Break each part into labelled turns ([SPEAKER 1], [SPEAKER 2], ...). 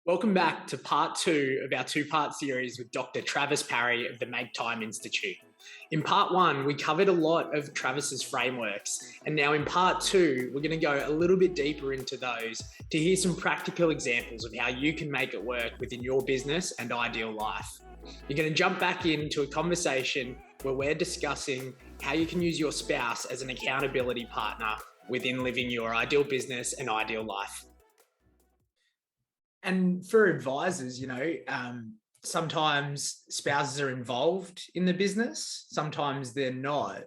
[SPEAKER 1] Welcome back to part two of our two-part series with Dr. Travis Parry of the Make Time Institute. In part one, we covered a lot of Travis's frameworks, and now in part two, we're going to go a little bit deeper into those to hear some practical examples of how you can make it work within your business and ideal life. You're going to jump back into a conversation where we're discussing how you can use your spouse as an accountability partner within living your ideal business and ideal life. And for advisors, sometimes spouses are involved in the business, sometimes they're not.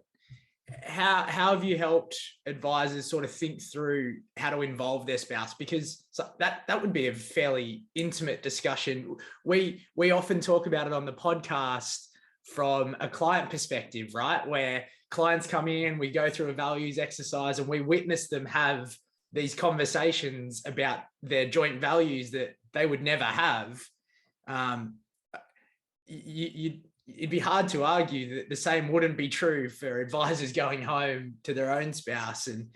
[SPEAKER 1] How have you helped advisors sort of think through how to involve their spouse? Because that would be a fairly intimate discussion. We often talk about it on the podcast from a client perspective, right? Where clients come in, we go through a values exercise and we witness them have these conversations about their joint values that they would never have. It'd be hard to argue that the same wouldn't be true for advisors going home to their own spouse. And,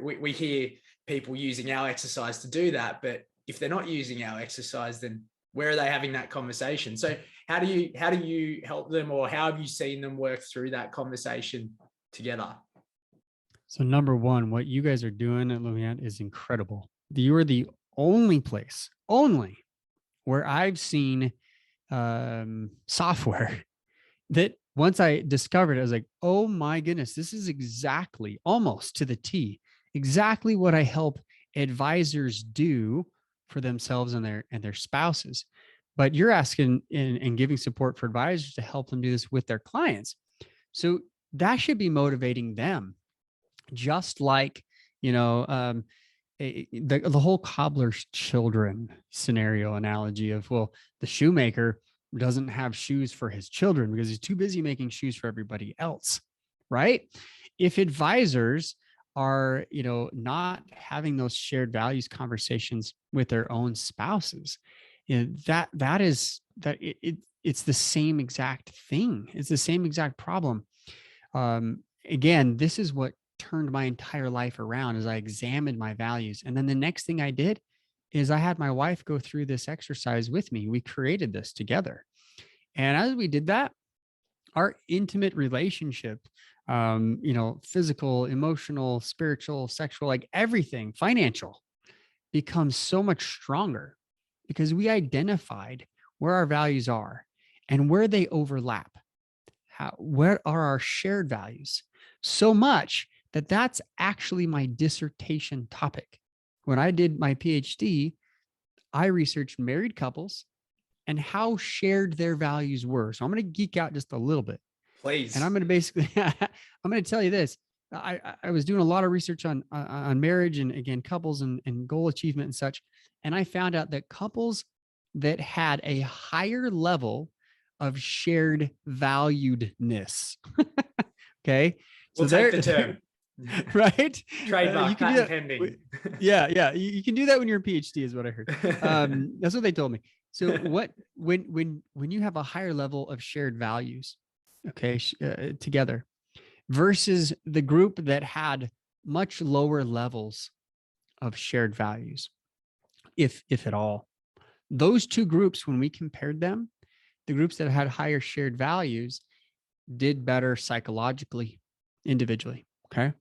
[SPEAKER 1] we hear people using our exercise to do that, but if they're not using our exercise, then where are they having that conversation? So how do you help them, or how have you seen them work through that conversation together?
[SPEAKER 2] So number one, what you guys are doing at Lumiat is incredible. You are the only place, where I've seen software that once I discovered it, I was like, oh my goodness, this is exactly, almost to the T, exactly what I help advisors do for themselves and their spouses. But you're asking and giving support for advisors to help them do this with their clients. So that should be motivating them. Just like, the whole cobbler's children scenario analogy of, well, the shoemaker doesn't have shoes for his children because he's too busy making shoes for everybody else, right? If advisors are, not having those shared values conversations with their own spouses, it's the same exact thing. It's the same exact problem. Again, this is what turned my entire life around as I examined my values. And then the next thing I did is I had my wife go through this exercise with me. We created this together. And as we did that, our intimate relationship, physical, emotional, spiritual, sexual, like everything, financial, becomes so much stronger because we identified where our values are and where they overlap. Where are our shared values? So much that that's actually my dissertation topic. When I did my PhD, I researched married couples and how shared their values were. So I'm going to geek out just a little bit.
[SPEAKER 1] Please.
[SPEAKER 2] And I'm going to basically, I'm going to tell you this. I was doing a lot of research on marriage and, again, couples and goal achievement and such. And I found out that couples that had a higher level of shared valuedness. Okay.
[SPEAKER 1] We'll take the term.
[SPEAKER 2] Right?
[SPEAKER 1] Trademark,
[SPEAKER 2] you can
[SPEAKER 1] pending.
[SPEAKER 2] Yeah. You can do that when you're a PhD is what I heard. That's what they told me. So when you have a higher level of shared values, okay, together versus the group that had much lower levels of shared values, if at all, those two groups, when we compared them, the groups that had higher shared values did better psychologically, individually. Okay.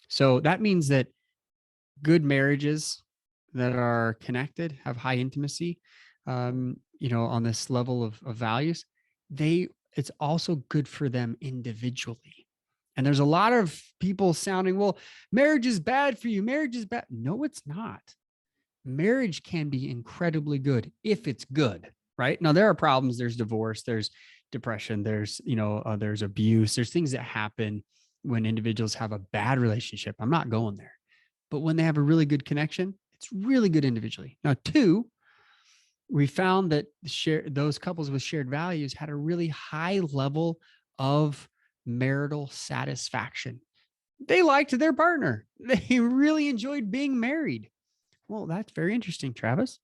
[SPEAKER 2] So that means that good marriages that are connected, have high intimacy, on this level of values, it's also good for them individually. And there's a lot of people sounding, well, marriage is bad for you. Marriage is bad. No, it's not. Marriage can be incredibly good if it's good, right? Now, there are problems. There's divorce, there's depression, there's abuse, there's things that happen when individuals have a bad relationship. I'm not going there. But when they have a really good connection, it's really good individually. Now, two, we found that those couples with shared values had a really high level of marital satisfaction. They liked their partner. They really enjoyed being married. Well, that's very interesting, Travis.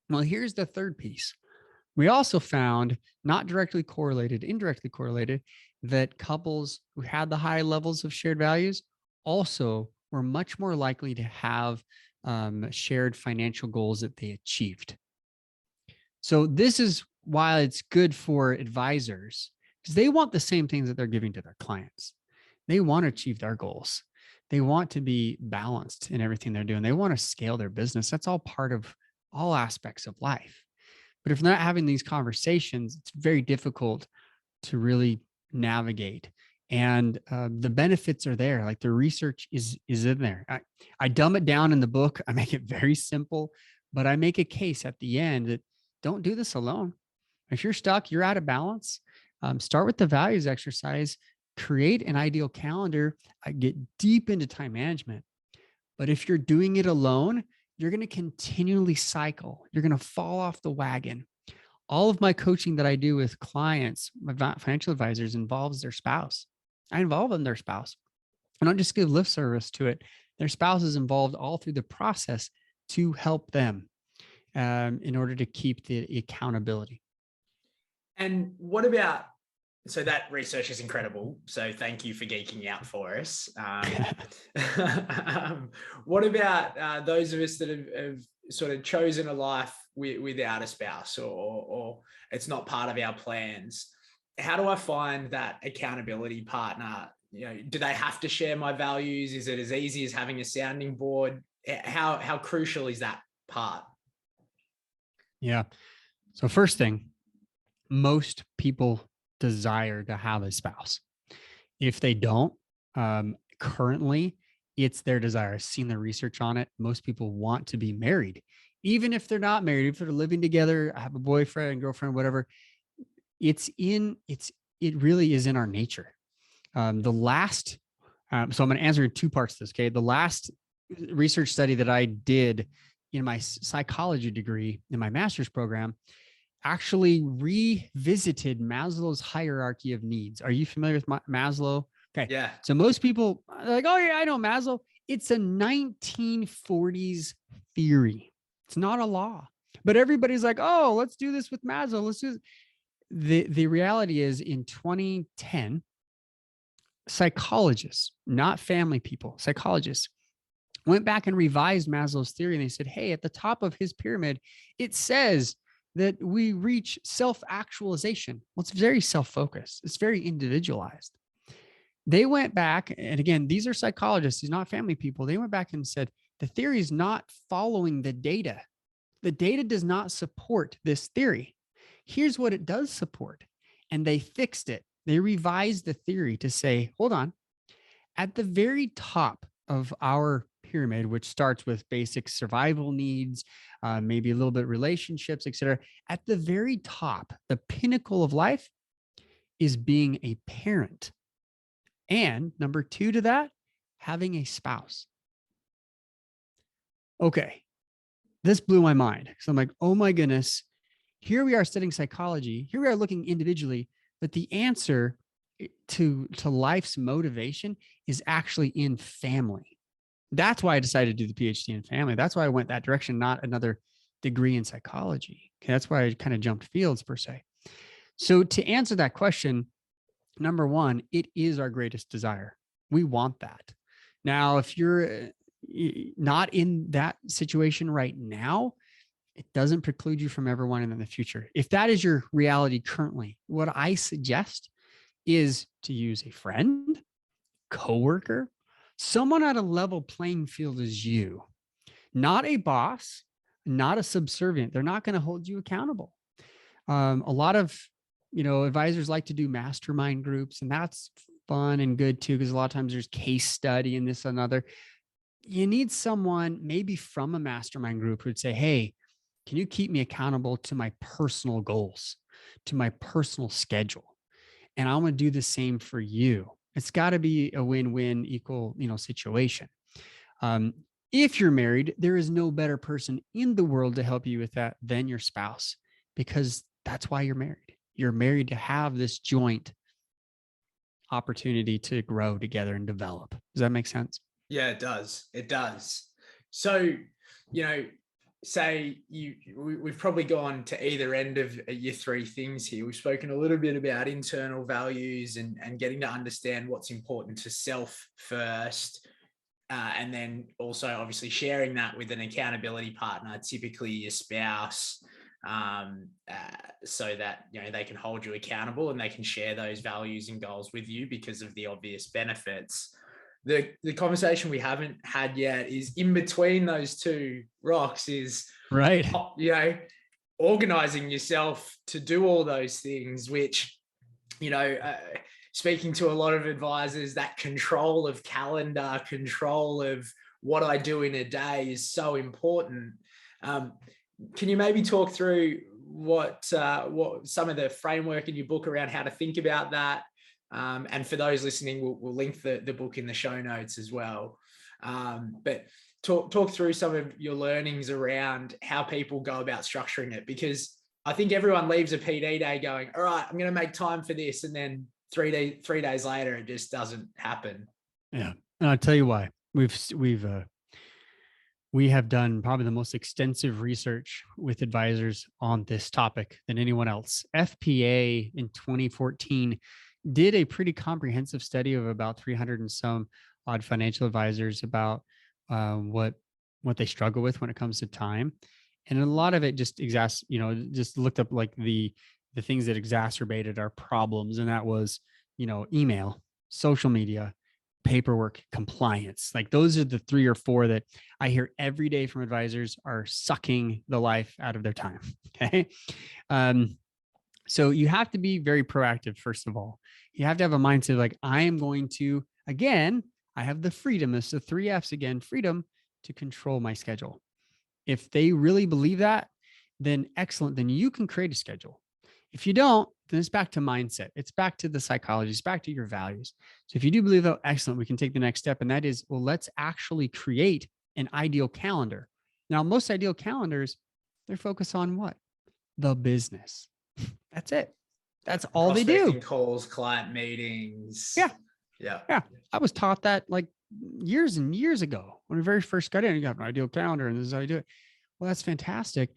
[SPEAKER 2] Well, here's the third piece. We also found, not directly correlated, indirectly correlated, that couples who had the high levels of shared values also were much more likely to have shared financial goals that they achieved. So this is why it's good for advisors, because they want the same things that they're giving to their clients. They want to achieve their goals. They want to be balanced in everything they're doing. They want to scale their business. That's all part of all aspects of life. But if they're not having these conversations, it's very difficult to really navigate. And the benefits are there. Like the research is in there. I dumb it down in the book. I make it very simple, but I make a case at the end that don't do this alone. If you're stuck, you're out of balance. Start with the values exercise. Create an ideal calendar. I get deep into time management. But if you're doing it alone, you're going to continually cycle. You're going to fall off the wagon. All of my coaching that I do with clients, my financial advisors, involves their spouse. I involve them, their spouse. I don't just give lip service to it. Their spouse is involved all through the process to help them in order to keep the accountability.
[SPEAKER 1] And what about, so that research is incredible. So thank you for geeking out for us. What about those of us that have sort of chosen a life without a spouse, or it's not part of our plans? How do I find that accountability partner? You know, do they have to share my values? Is it as easy as having a sounding board? How crucial is that part?
[SPEAKER 2] Yeah. So first thing, most people desire to have a spouse. If they don't, currently, it's their desire. I've seen the research on it. Most people want to be married, even if they're not married, if they're living together, have a boyfriend, girlfriend, whatever. It really is in our nature. So I'm going to answer in two parts of this. Okay. The last research study that I did in my psychology degree in my master's program actually revisited Maslow's hierarchy of needs. Are you familiar with Maslow? Okay.
[SPEAKER 1] Yeah.
[SPEAKER 2] So most people are like, oh yeah, I know Maslow. It's a 1940s theory. It's not a law, but everybody's like, oh, let's do this with Maslow. Let's do this. The reality is in 2010, psychologists, not family people, psychologists went back and revised Maslow's theory. And they said, hey, at the top of his pyramid, it says that we reach self-actualization. Well, it's very self-focused. It's very individualized. They went back, and again, these are psychologists, these are not family people. They went back and said, the theory is not following the data. The data does not support this theory. Here's what it does support. And they fixed it. They revised the theory to say, hold on, at the very top of our pyramid, which starts with basic survival needs, maybe a little bit relationships, et cetera. At the very top, the pinnacle of life is being a parent. And number two to that, having a spouse. Okay, this blew my mind. So I'm like, oh my goodness, here we are studying psychology. Here we are looking individually, but the answer to life's motivation is actually in family. That's why I decided to do the PhD in family. That's why I went that direction, not another degree in psychology. Okay, that's why I kind of jumped fields per se. So to answer that question, number one, it is our greatest desire. We want that. Now, if you're not in that situation right now, it doesn't preclude you from ever wanting in the future. If that is your reality currently, what I suggest is to use a friend, coworker, someone at a level playing field as you, not a boss, not a subservient. They're not going to hold you accountable. A lot of, advisors like to do mastermind groups, and that's fun and good too, because a lot of times there's case study and this and another. You need someone maybe from a mastermind group who'd say, hey, can you keep me accountable to my personal goals, to my personal schedule? And I'm going to do the same for you. It's got to be a win-win equal, situation. If you're married, there is no better person in the world to help you with that than your spouse, because that's why you're married. You're married to have this joint opportunity to grow together and develop. Does that make sense?
[SPEAKER 1] Yeah, it does. It does. So, say we've probably gone to either end of your three things here. We've spoken a little bit about internal values and getting to understand what's important to self first. And then also obviously sharing that with an accountability partner, typically your spouse. so that, they can hold you accountable and they can share those values and goals with you because of the obvious benefits. The conversation we haven't had yet is in between those two rocks is,
[SPEAKER 2] right.
[SPEAKER 1] Organizing yourself to do all those things, which, speaking to a lot of advisors, that control of calendar, control of what I do in a day is so important. Can you maybe talk through what some of the framework in your book around how to think about that? And for those listening, we'll link the book in the show notes as well. But talk through some of your learnings around how people go about structuring it, because I think everyone leaves a PD day going, all right, I'm going to make time for this. And then 3 days later, it just doesn't happen.
[SPEAKER 2] Yeah. And I'll tell you why. We have done probably the most extensive research with advisors on this topic than anyone else. FPA in 2014 did a pretty comprehensive study of about 300 and some odd financial advisors about what they struggle with when it comes to time. And a lot of it just just looked up like the things that exacerbated our problems. And that was, email, social media, paperwork, compliance. Like those are the 3 or 4 that I hear every day from advisors are sucking the life out of their time. Okay. So you have to be very proactive. First of all, you have to have a mindset like, I am going to, again, I have the freedom. It's the 3 F's again, freedom to control my schedule. If they really believe that, then excellent. Then you can create a schedule. If you don't, then it's back to mindset. It's back to the psychology. It's back to your values. So if you do believe that, excellent, we can take the next step. And that is, well, let's actually create an ideal calendar. Now, most ideal calendars, they're focused on what? The business. That's it. That's all they do.
[SPEAKER 1] Calls, client meetings.
[SPEAKER 2] Yeah. I was taught that like years and years ago when we very first got in. You have an ideal calendar and this is how you do it. Well, that's fantastic.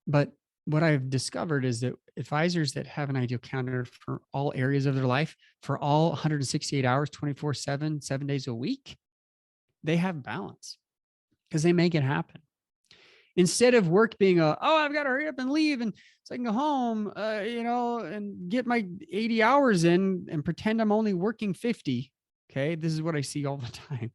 [SPEAKER 2] But what I've discovered is that advisors that have an ideal calendar for all areas of their life, for all 168 hours, 24/7, 7 days a week, they have balance because they make it happen. Instead of work being I've got to hurry up and leave and so I can go home, and get my 80 hours in and pretend I'm only working 50. Okay. This is what I see all the time.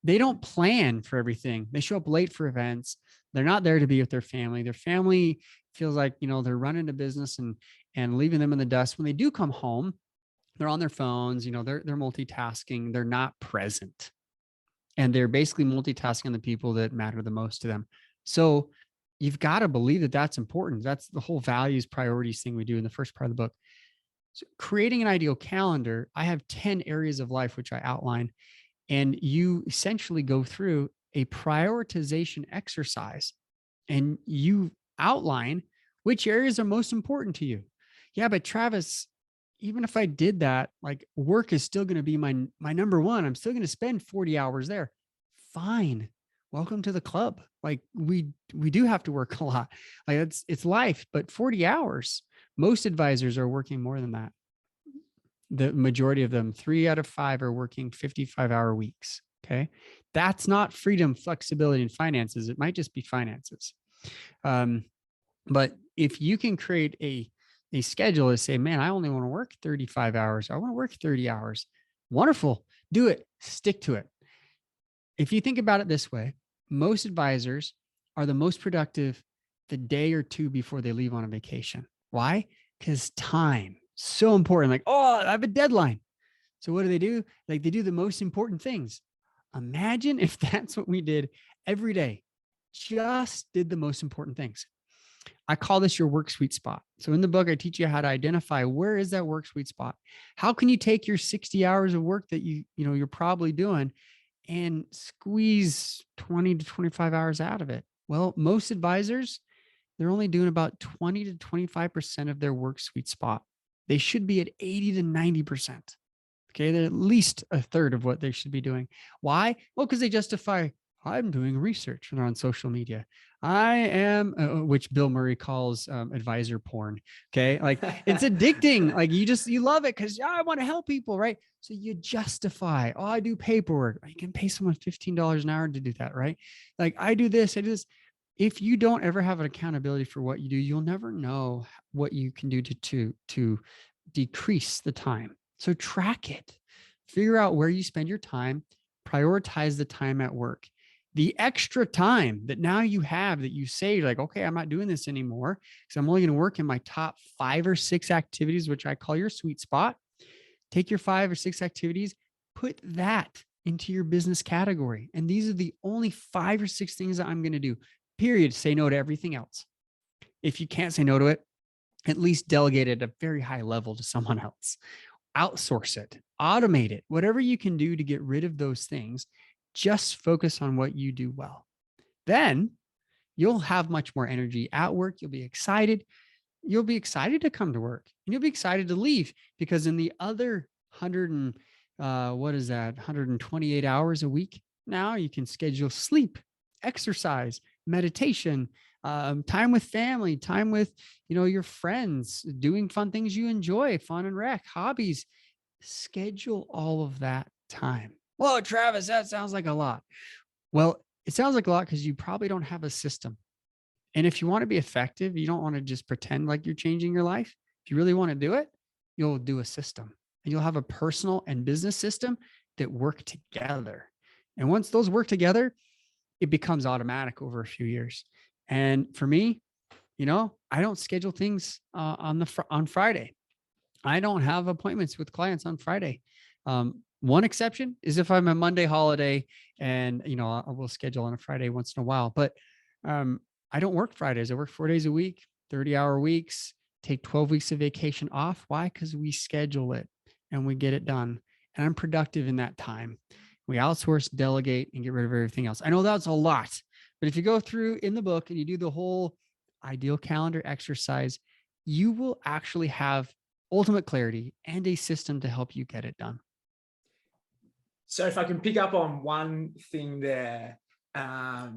[SPEAKER 2] They don't plan for everything. They show up late for events. They're not there to be with their family. Their family feels like, they're running a business and leaving them in the dust. When they do come home, they're on their phones, they're multitasking. They're not present. And they're basically multitasking on the people that matter the most to them. So you've got to believe that that's important. That's the whole values priorities thing we do in the first part of the book. So creating an ideal calendar, I have 10 areas of life, which I outline, and you essentially go through a prioritization exercise and you outline which areas are most important to you. Yeah, but Travis, even if I did that, like work is still going to be my number one. I'm still going to spend 40 hours there. Fine. Welcome to the club. Like we do have to work a lot. Like it's life, but 40 hours. Most advisors are working more than that. The majority of them, 3 out of 5 are working 55-hour weeks. Okay. That's not freedom, flexibility, and finances. It might just be finances. But if you can create a schedule to say, man, I only want to work 35 hours. I want to work 30 hours. Wonderful. Do it. Stick to it. If you think about it this way, most advisors are the most productive the day or 2 before they leave on a vacation. Why? Because time, so important. Like, I have a deadline. So what do? Like they do the most important things. Imagine if that's what we did every day, just did the most important things. I call this your work sweet spot. So in the book, I teach you how to identify where is that work sweet spot. How can you take your 60 hours of work that you're probably doing and squeeze 20 to 25 hours out of it? Well, most advisors, they're only doing about 20 to 25% of their work sweet spot. They should be at 80 to 90%. Okay. They're at least a third of what they should be doing. Why? Well, because they justify, I'm doing research when they're on social media. I am, which Bill Murray calls advisor porn. Okay. Like it's addicting. Like you love it because I want to help people. Right. So you justify, I do paperwork. You can pay someone $15 an hour to do that. Right. Like I do this. if you don't ever have an accountability for what you do, you'll never know what you can do to decrease the time. So track it, figure out where you spend your time, prioritize the time at work. The extra time that now you have that you say, like, okay, I'm not doing this anymore because I'm only going to work in my top 5 or 6 activities, which I call your sweet spot. Take your 5 or 6 activities, put that into your business category. And these are the only 5 or 6 things that I'm going to do, period. Say no to everything else. If you can't say no to it, at least delegate it at a very high level to someone else. Outsource it, automate it, whatever you can do to get rid of those things. Just focus on what you do well. Then you'll have much more energy at work. You'll be excited. You'll be excited to come to work, and you'll be excited to leave, because in the other 100 and what is that, 128 hours a week, now you can schedule sleep, exercise, meditation, time with family, time with, your friends, doing fun things you enjoy, fun and rec, hobbies. Schedule all of that time. Whoa, Travis, that sounds like a lot. Well, it sounds like a lot because you probably don't have a system. And if you want to be effective, you don't want to just pretend like you're changing your life. If you really want to do it, you'll do a system, and you'll have a personal and business system that work together. And once those work together, it becomes automatic over a few years. And for me, I don't schedule things on Friday. I don't have appointments with clients on Friday. One exception is if I'm a Monday holiday, and I will schedule on a Friday once in a while. But I don't work Fridays. I work 4 days a week, 30-hour weeks, take 12 weeks of vacation off. Why? Because we schedule it and we get it done. And I'm productive in that time. We outsource, delegate, and get rid of everything else. I know that's a lot, but if you go through in the book and you do the whole ideal calendar exercise, you will actually have ultimate clarity and a system to help you get it done.
[SPEAKER 1] So if I can pick up on one thing there, that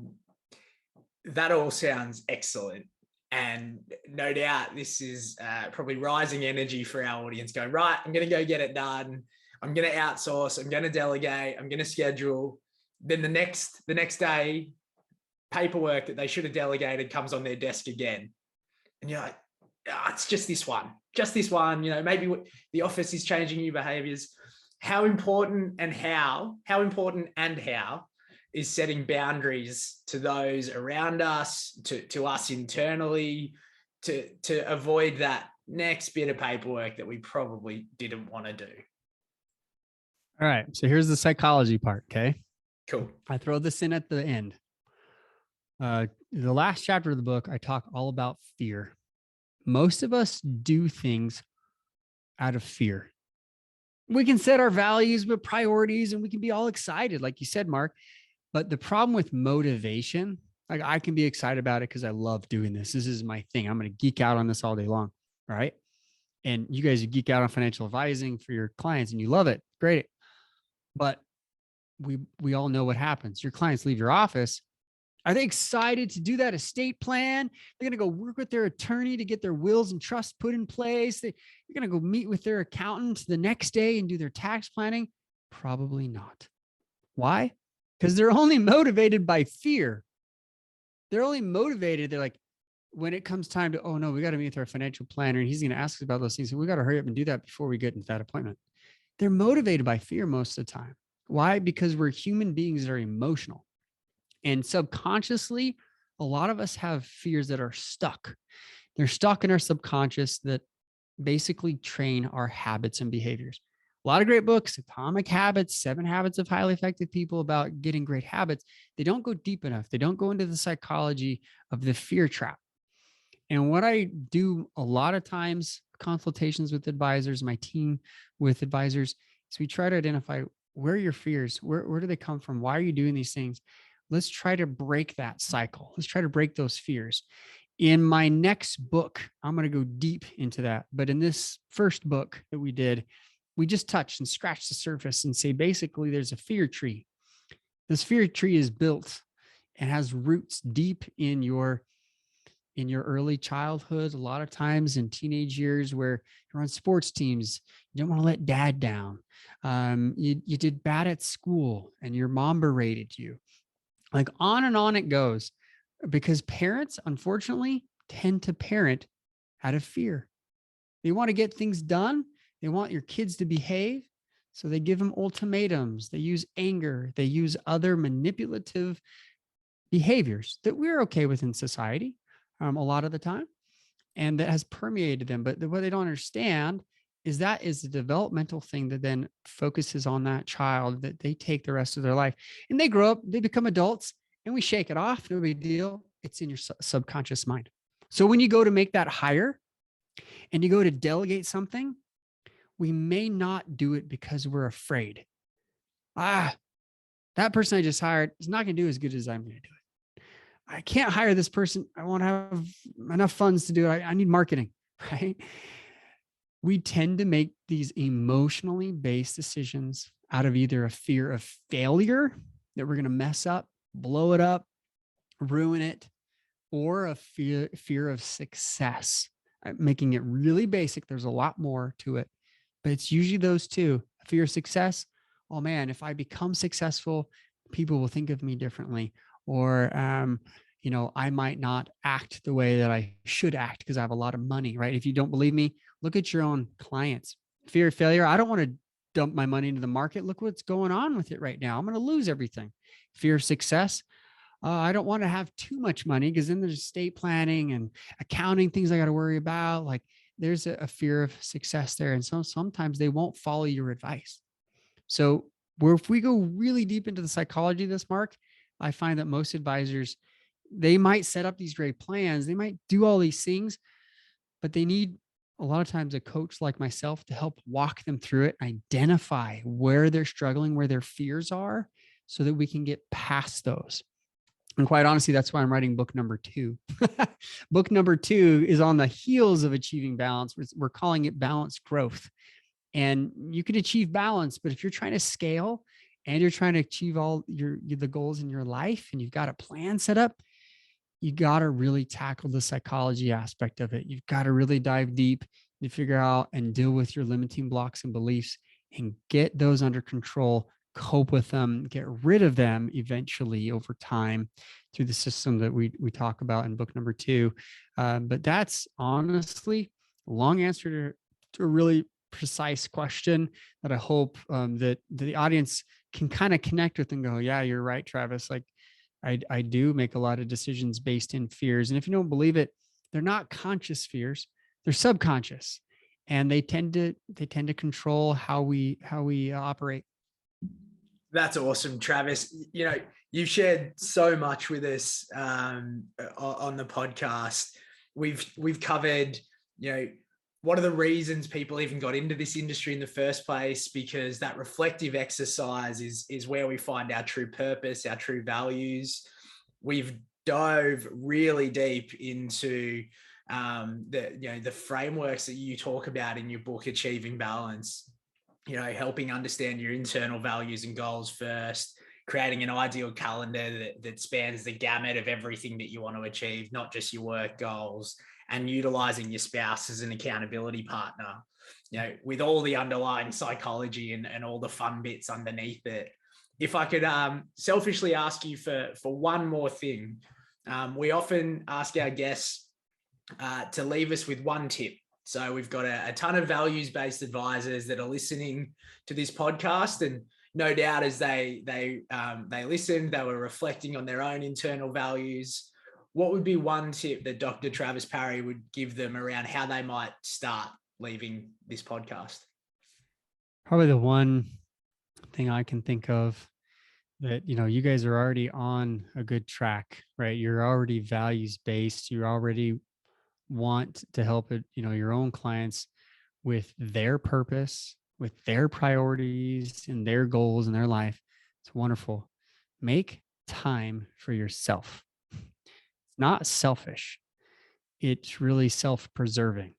[SPEAKER 1] all sounds excellent. And no doubt this is probably rising energy for our audience, going, right, I'm going to go get it done. I'm going to outsource. I'm going to delegate. I'm going to schedule. Then the next day, paperwork that they should have delegated comes on their desk again. And you're like, it's just this one, maybe the office is changing your behaviors. How important and how is setting boundaries to those around us, to us internally, to avoid that next bit of paperwork that we probably didn't want to do.
[SPEAKER 2] All right. So here's the psychology part. Okay.
[SPEAKER 1] Cool.
[SPEAKER 2] I throw this in at the end. The last chapter of the book, I talk all about fear. Most of us do things out of fear. We can set our values, but priorities, and we can be all excited, like you said, Mark. But the problem with motivation, like, I can be excited about it because I love doing this. This is my thing. I'm going to geek out on this all day long. Right. And you guys geek out on financial advising for your clients and you love it. Great. But we all know what happens. Your clients leave your office. Are they excited to do that estate plan? They're going to go work with their attorney to get their wills and trusts put in place. They're going to go meet with their accountant the next day and do their tax planning. Probably not. Why? Because they're only motivated by fear. They're only motivated. They're like, when it comes time to, oh no, we got to meet with our financial planner and he's going to ask us about those things. So we got to hurry up and do that before we get into that appointment. They're motivated by fear most of the time. Why? Because we're human beings that are emotional. And subconsciously, a lot of us have fears that are stuck. They're stuck in our subconscious that basically train our habits and behaviors. A lot of great books, Atomic Habits, 7 Habits of Highly Effective People, about getting great habits. They don't go deep enough. They don't go into the psychology of the fear trap. And what I do a lot of times, consultations with advisors, my team with advisors, is we try to identify, where are your fears? Where do they come from? Why are you doing these things? Let's try to break that cycle. Let's try to break those fears. In my next book, I'm going to go deep into that. But in this first book that we did, we just touched and scratched the surface and say, basically, there's a fear tree. This fear tree is built and has roots deep in your early childhood, a lot of times in teenage years where you're on sports teams, you don't want to let dad down. You did bad at school and your mom berated you. Like, on and on it goes. because parents, unfortunately, tend to parent out of fear. They want to get things done. They want your kids to behave. So they give them ultimatums. They use anger. They use other manipulative behaviors that we're okay with in society a lot of the time. And that has permeated them. But what they don't understand is that is a developmental thing that then focuses on that child that they take the rest of their life. And they grow up, they become adults, and we shake it off. No big deal. It's in your subconscious mind. So when you go to make that hire and you go to delegate something, we may not do it because we're afraid. That person I just hired is not going to do as good as I'm going to do it. I can't hire this person. I won't have enough funds to do it. I need marketing, right? We tend to make these emotionally based decisions out of either a fear of failure, that we're going to mess up, blow it up, ruin it, or a fear of success. Making it really basic. There's a lot more to it, but it's usually those two. Fear of success. Oh man, if I become successful, people will think of me differently. Or, I might not act the way that I should act because I have a lot of money, right? If you don't believe me, look at your own clients. Fear of failure. I don't want to dump my money into the market. Look what's going on with it right now. I'm going to lose everything. Fear of success. I don't want to have too much money because then there's estate planning and accounting things I got to worry about. Like there's a fear of success there. And so sometimes they won't follow your advice. So if we go really deep into the psychology of this, Mark, I find that most advisors, they might set up these great plans. They might do all these things, but they need a lot of times a coach like myself to help walk them through it, identify where they're struggling, where their fears are, so that we can get past those. And quite honestly, that's why I'm writing book number 2. Book number 2 is on the heels of achieving balance. We're calling it balanced growth. And you can achieve balance, but if you're trying to scale and you're trying to achieve all the goals in your life and you've got a plan set up, you got to really tackle the psychology aspect of it. You've got to really dive deep and figure out and deal with your limiting blocks and beliefs and get those under control, cope with them, get rid of them eventually over time through the system that we talk about in book number 2. But that's honestly a long answer to a really precise question that I hope that the audience can kind of connect with and go, yeah, you're right, Travis. Like I do make a lot of decisions based in fears. And if you don't believe it, they're not conscious fears, they're subconscious. And they tend to control how we operate.
[SPEAKER 1] That's awesome, Travis. You've shared so much with us on the podcast. We've covered, what are the reasons people even got into this industry in the first place? Because that reflective exercise is where we find our true purpose, our true values. We've dove really deep into the frameworks that you talk about in your book, Achieving Balance. Helping understand your internal values and goals first, creating an ideal calendar that spans the gamut of everything that you want to achieve, not just your work goals, and utilizing your spouse as an accountability partner, with all the underlying psychology and all the fun bits underneath it. If I could selfishly ask you for one more thing, we often ask our guests to leave us with one tip. So we've got a ton of values-based advisors that are listening to this podcast, and no doubt as they listened, they were reflecting on their own internal values. What would be one tip that Dr. Travis Parry would give them around how they might start leaving this podcast?
[SPEAKER 2] Probably the one thing I can think of that, you guys are already on a good track, right? You're already values-based. You already want to help it, your own clients with their purpose, with their priorities and their goals in their life. It's wonderful. Make time for yourself. It's not selfish. It's really self-preserving.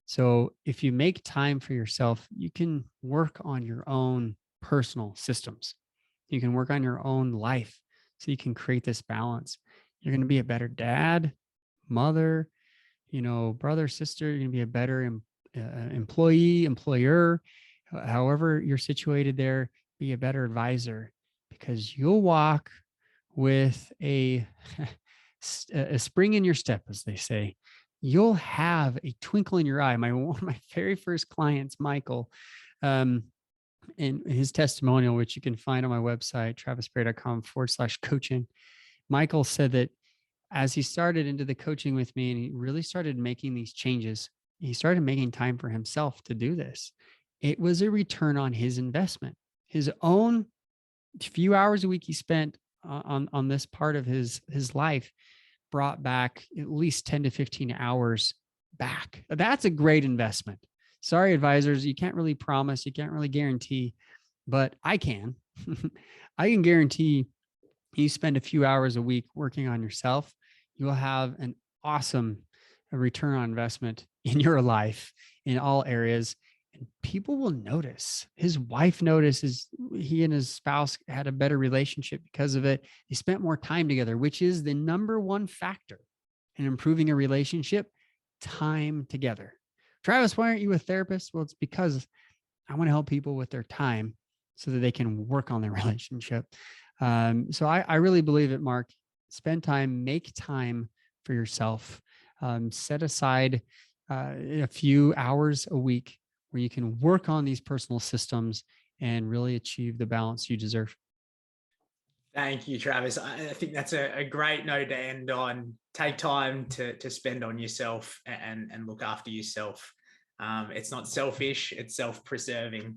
[SPEAKER 2] So if you make time for yourself, you can work on your own personal systems. You can work on your own life so you can create this balance. You're going to be a better dad, mother, brother, sister. You're going to be a better employee, employer, however you're situated there. Be a better advisor, because you'll walk with a spring in your step, as they say, you'll have a twinkle in your eye. One of my very first clients, Michael, in his testimonial, which you can find on my website, travisperry.com/coaching, Michael said that as he started into the coaching with me and he really started making these changes, he started making time for himself to do this. It was a return on his investment. His own few hours a week he spent on this part of his life brought back at least 10 to 15 hours back. That's a great investment. Sorry, advisors, you can't really promise, you can't really guarantee, but I can. I can guarantee you spend a few hours a week working on yourself, you will have an awesome return on investment in your life in all areas. And people will notice. His wife notices. He and his spouse had a better relationship because of it. They spent more time together, which is the number one factor in improving a relationship: time together. Travis, why aren't you a therapist? Well, it's because I want to help people with their time so that they can work on their relationship. So I really believe it, Mark. Spend time, make time for yourself. Set aside a few hours a week where you can work on these personal systems and really achieve the balance you deserve.
[SPEAKER 1] Thank you, Travis. I think that's a great note to end on. Take time to spend on yourself and look after yourself. It's not selfish, it's self-preserving.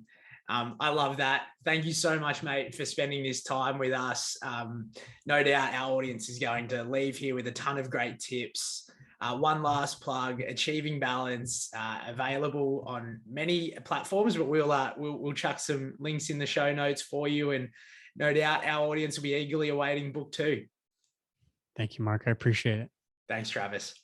[SPEAKER 1] I love that. Thank you so much, mate, for spending this time with us. No doubt our audience is going to leave here with a ton of great tips. One last plug: Achieving Balance, available on many platforms, but we'll chuck some links in the show notes for you, and no doubt our audience will be eagerly awaiting book 2.
[SPEAKER 2] Thank you, Mark. I appreciate it.
[SPEAKER 1] Thanks, Travis.